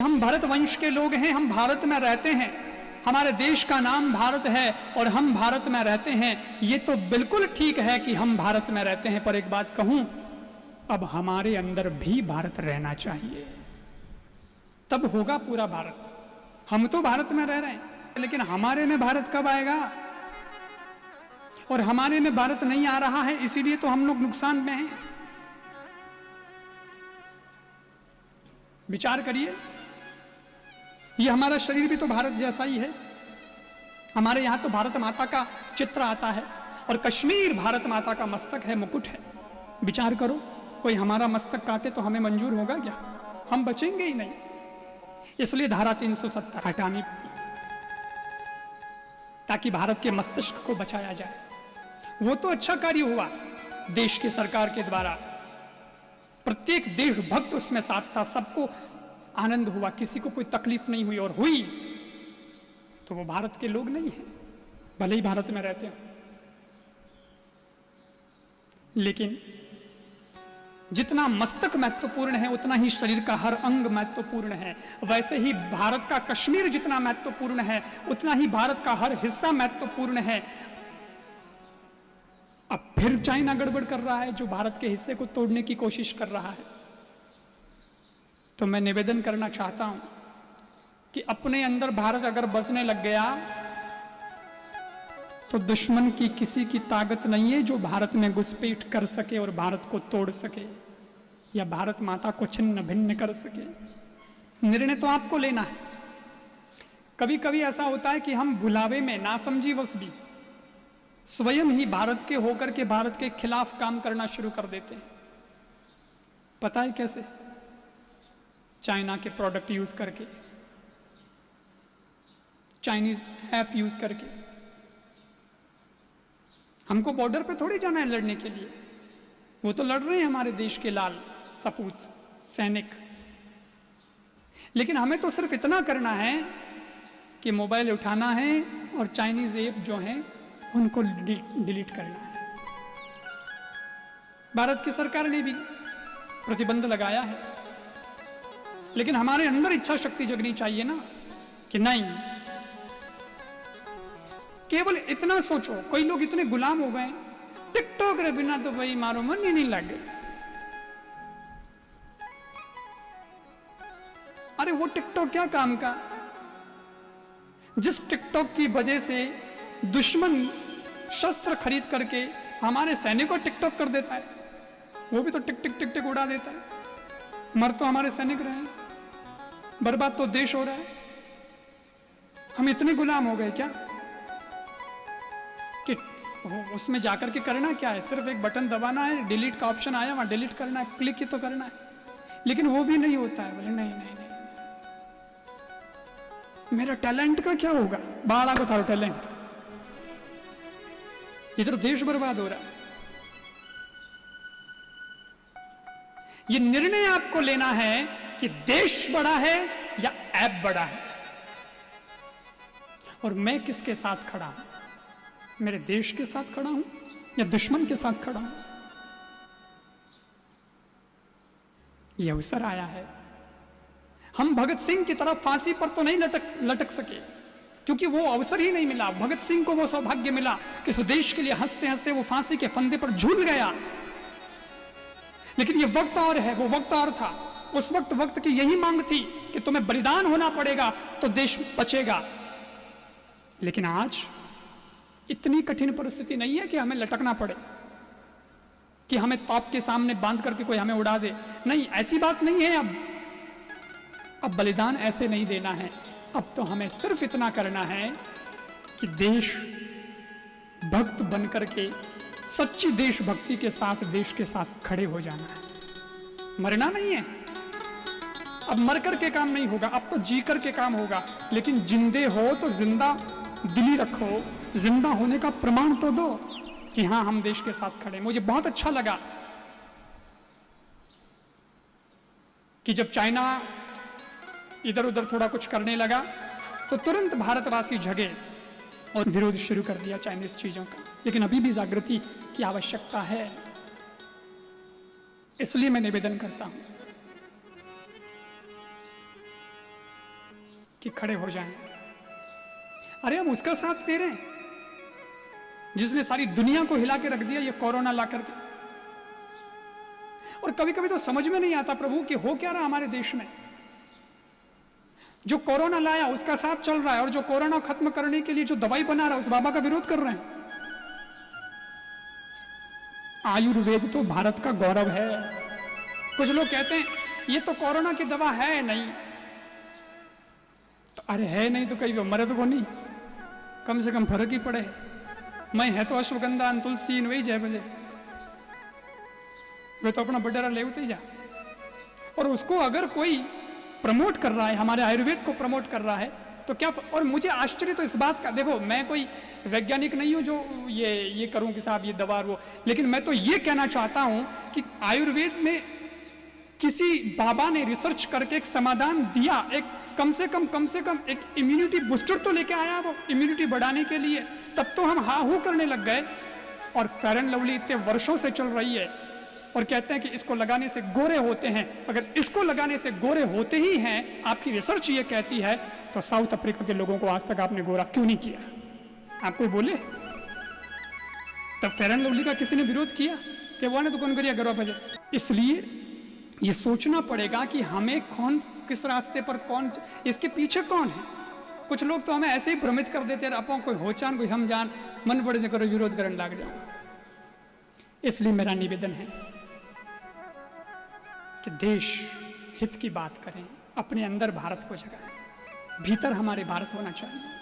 हम भरत वंश के लोग हैं, हम भारत में रहते हैं, हमारे देश का नाम भारत है और हम भारत में रहते हैं। ये तो बिल्कुल ठीक है कि हम भारत में रहते हैं, पर एक बात कहूं, अब हमारे अंदर भी भारत रहना चाहिए, तब होगा पूरा भारत। हम तो भारत में रह रहे हैं, लेकिन हमारे में भारत कब आएगा? और हमारे में भारत नहीं आ रहा है, इसीलिए तो हम लोग नुकसान में हैं। विचार करिए, ये हमारा शरीर भी तो भारत जैसा ही है। हमारे यहां तो भारत माता का चित्र आता है और कश्मीर भारत माता का मस्तक है, मुकुट है। विचार करो, कोई हमारा मस्तक काटे तो हमें मंजूर होगा क्या? हम बचेंगे ही नहीं। इसलिए धारा 370 हटानी पड़ी ताकि भारत के मस्तिष्क को बचाया जाए। वो तो अच्छा कार्य हुआ देश की सरकार के द्वारा, प्रत्येक देशभक्त उसमें साथ था, सबको आनंद हुआ, किसी को कोई तकलीफ नहीं हुई, और हुई तो वो भारत के लोग नहीं हैं, भले ही भारत में रहते हैं। लेकिन जितना मस्तक महत्वपूर्ण है उतना ही शरीर का हर अंग महत्वपूर्ण है। वैसे ही भारत का कश्मीर जितना महत्वपूर्ण है उतना ही भारत का हर हिस्सा महत्वपूर्ण है। अब फिर चाइना गड़बड़ कर रहा है, जो भारत के हिस्से को तोड़ने की कोशिश कर रहा है। तो मैं निवेदन करना चाहता हूं कि अपने अंदर भारत अगर बसने लग गया तो दुश्मन की किसी की ताकत नहीं है जो भारत में घुसपैठ कर सके और भारत को तोड़ सके या भारत माता को छिन्न भिन्न कर सके। निर्णय तो आपको लेना है। कभी कभी ऐसा होता है कि हम भुलावे में, नासमझीवश भी स्वयं ही भारत के होकर के भारत के खिलाफ काम करना शुरू कर देते हैं। पता है कैसे? चाइना के प्रोडक्ट यूज करके, चाइनीज ऐप यूज करके। हमको बॉर्डर पे थोड़ी जाना है लड़ने के लिए, वो तो लड़ रहे हैं हमारे देश के लाल सपूत सैनिक। लेकिन हमें तो सिर्फ इतना करना है कि मोबाइल उठाना है और चाइनीज ऐप जो हैं उनको डिलीट करना है। भारत की सरकार ने भी प्रतिबंध लगाया है, लेकिन हमारे अंदर इच्छा शक्ति जगनी चाहिए ना कि नहीं। केवल इतना सोचो, कई लोग इतने गुलाम हो गए, टिकटॉक रे बिना तो भाई मारो मन ही नहीं लगे। अरे वो टिकटॉक क्या काम का? जिस टिकटॉक की वजह से दुश्मन शस्त्र खरीद करके हमारे सैनिक को टिकटॉक कर देता है, वो भी तो टिक टिक टिक टिक उड़ा देता है। मर तो हमारे सैनिक रहे हैं, बर्बाद तो देश हो रहा है। हम इतने गुलाम हो गए क्या कि उसमें जाकर के करना क्या है? सिर्फ एक बटन दबाना है, डिलीट का ऑप्शन आया, वहां डिलीट करना है, क्लिक ही तो करना है। लेकिन वो भी नहीं होता है। बोले नहीं नहीं नहीं, मेरा टैलेंट का क्या होगा? बाड़ा को था टैलेंट, इधर देश बर्बाद हो रहा है। ये निर्णय आपको लेना है कि देश बड़ा है या ऐप बड़ा है, और मैं किसके साथ खड़ा हूं? मेरे देश के साथ खड़ा हूं या दुश्मन के साथ खड़ा हूं? यह अवसर आया है। हम भगत सिंह की तरह फांसी पर तो नहीं लटक सके, क्योंकि वो अवसर ही नहीं मिला। भगत सिंह को वो सौभाग्य मिला कि इस देश के लिए हंसते हंसते वो फांसी के फंदे पर झूल गया। लेकिन ये वक्त और है, वो वक्त और था। उस वक्त की यही मांग थी कि तुम्हें बलिदान होना पड़ेगा तो देश बचेगा। लेकिन आज इतनी कठिन परिस्थिति नहीं है कि हमें लटकना पड़े, कि हमें तोप के सामने बांध करके कोई हमें उड़ा दे। नहीं, ऐसी बात नहीं है। अब बलिदान ऐसे नहीं देना है। अब तो हमें सिर्फ इतना करना है कि देश भक्त बनकर के सच्ची देशभक्ति के साथ देश के साथ खड़े हो जाना है। मरना नहीं है। अब मर कर के काम नहीं होगा, अब तो जी कर के काम होगा। लेकिन जिंदे हो तो जिंदा दिली रखो, जिंदा होने का प्रमाण तो दो कि हां हम देश के साथ खड़े। मुझे बहुत अच्छा लगा कि जब चाइना इधर उधर थोड़ा कुछ करने लगा तो तुरंत भारतवासी जगे और विरोध शुरू कर दिया चाइनीज चीजों का। लेकिन अभी भी जागृति की आवश्यकता है। इसलिए मैं निवेदन करता हूं कि खड़े हो जाएं। अरे हम उसका साथ दे रहे हैं जिसने सारी दुनिया को हिला के रख दिया ये कोरोना ला करके। और कभी कभी तो समझ में नहीं आता प्रभु कि हो क्या रहा हमारे देश में। जो कोरोना लाया उसका साथ चल रहा है, और जो कोरोना खत्म करने के लिए जो दवाई बना रहा है उस बाबा का विरोध कर रहे हैं। आयुर्वेद तो भारत का गौरव है। कुछ लोग कहते हैं ये तो कोरोना की दवा है नहीं, तो अरे है नहीं तो कहीं मरे तो को नहीं, कम से कम फर्क ही पड़े। मैं है तो अश्वगंधा तुलसी वही जय बजे, वे तो अपना बडेरा ले उते ही जा। और उसको अगर कोई प्रमोट कर रहा है, हमारे आयुर्वेद को प्रमोट कर रहा है, तो क्या। और मुझे आश्चर्य तो इस बात का, देखो मैं कोई वैज्ञानिक नहीं हूं जो ये करूं कि साहब ये दवा वो, लेकिन मैं तो ये कहना चाहता हूं कि आयुर्वेद में किसी बाबा ने रिसर्च करके एक समाधान दिया, एक कम से कम एक इम्यूनिटी बूस्टर तो लेके आया वो इम्यूनिटी बढ़ाने के लिए। तब तो हम हा हू करने लग गए। और फेयर एंड लवली इतने वर्षों से चल रही है और कहते हैं कि इसको लगाने से गोरे होते हैं। अगर इसको लगाने से गोरे होते ही हैं, आपकी रिसर्च ये कहती है, तो साउथ अफ्रीका के लोगों को आज तक आपने गोरा क्यों नहीं किया? आप कोई बोले? तब फेयर एंड लवली का किसी ने विरोध किया कि वो ने तो कौन करिया गौरव भजे। इसलिए ये सोचना पड़ेगा कि हमें कौन, किस रास्ते पर कौन, इसके पीछे कौन है। कुछ लोग तो हमें ऐसे ही भ्रमित कर देते हैं, अपो कोई होचान कोई हम जान, मन बड़े से करो विरोध करने लग जाओ। इसलिए मेरा निवेदन है कि देश हित की बात करें, अपने अंदर भारत को जगाएं, भीतर हमारे भारत होना चाहिए।